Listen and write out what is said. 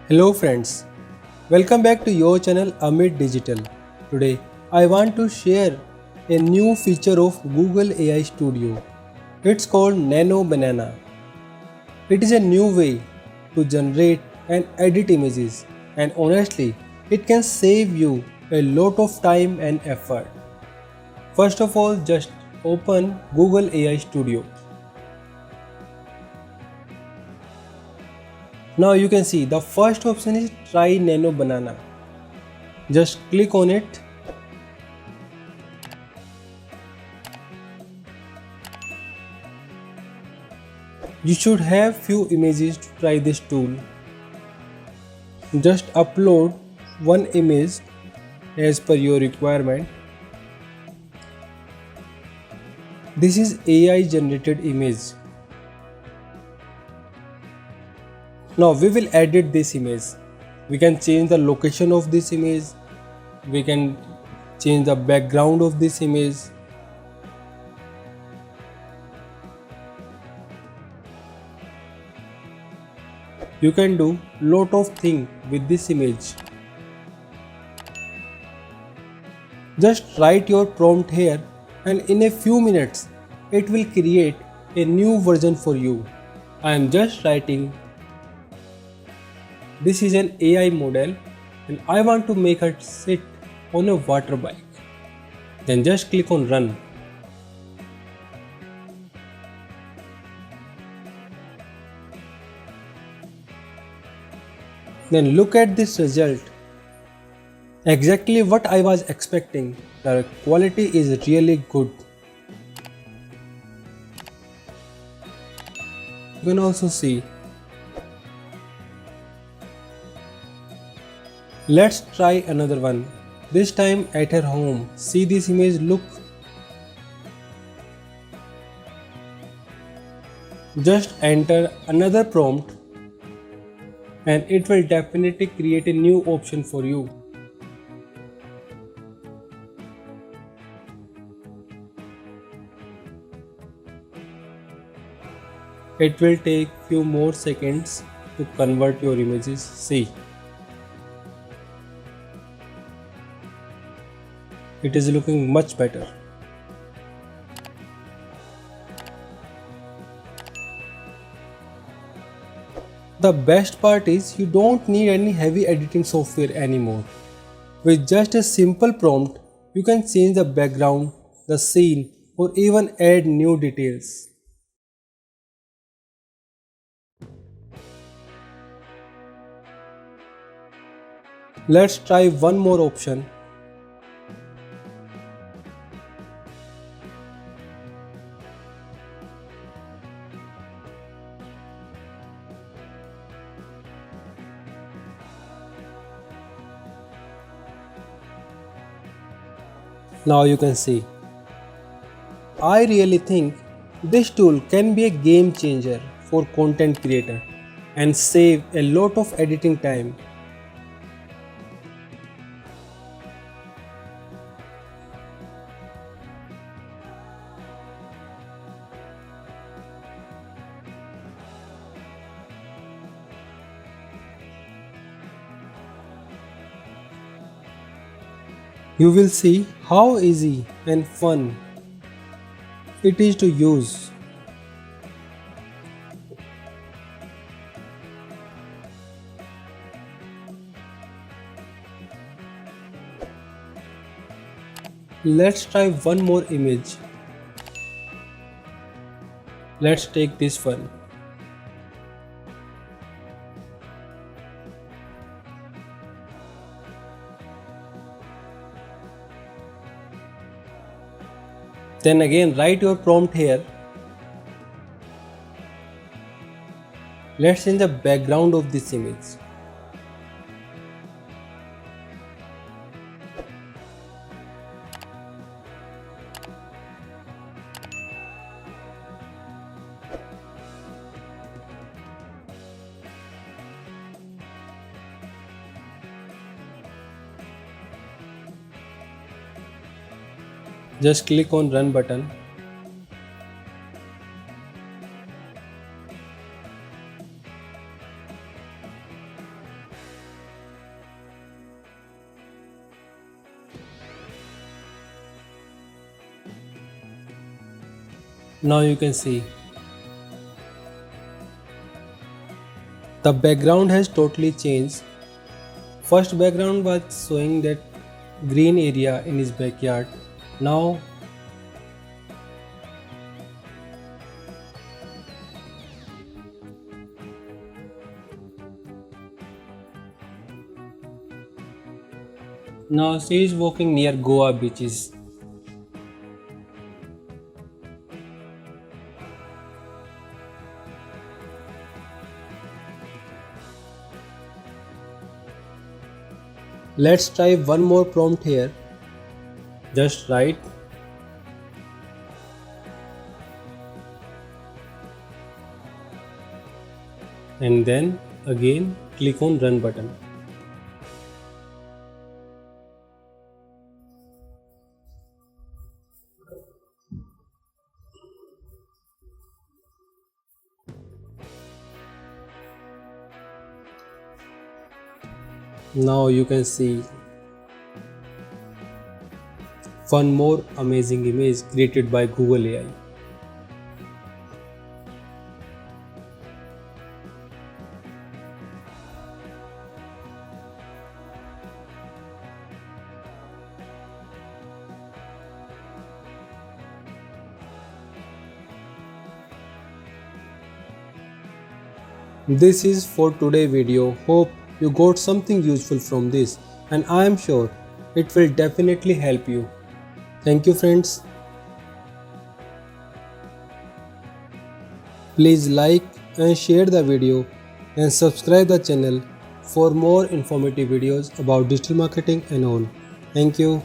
Hello friends, welcome back to your channel Amit Digital. Today I want to share a new feature of Google AI Studio. It's called Nano Banana. It is a new way to generate and edit images, and honestly, it can save you a lot of time and effort. First of all, just open Google AI Studio. Now you can see the first option is try Nano Banana. Just click on it. You should have few images to try this tool. Just upload one image as per your requirement. This is AI generated image. Now we will edit this image. We can change the location of this image. We can change the background of this image. You can do lot of things with this image. Just write your prompt here and in a few minutes it will create a new version for you. I am just writing, this is an AI model and I want to make her sit on a water bike. Then just click on run. Then look at this result. Exactly what I was expecting. The quality is really good. You can also see. Let's try another one. This time at her home. See this image, look. Just enter another prompt and it will definitely create a new option for you. It will take few more seconds to convert your images. See. It is looking much better. The best part is you don't need any heavy editing software anymore. With just a simple prompt, you can change the background, the scene, or even add new details. Let's try one more option. Now you can see. I really think this tool can be a game changer for content creator and save a lot of editing time. You will see how easy and fun it is to use. Let's try one more image. Let's take this one. Then again write your prompt here. Let's change the background of this image. Just click on run button. Now you can see the background has totally changed. First background was showing that green area in his backyard. Now she is walking near Goa beaches. Let's try one more prompt here. Just write and then again click on run button. Now you can see one more amazing image created by Google AI. This is for today video. Hope you got something useful from this, and I am sure it will definitely help you. Thank you friends. Please like and share the video and subscribe the channel for more informative videos about digital marketing and all. Thank you.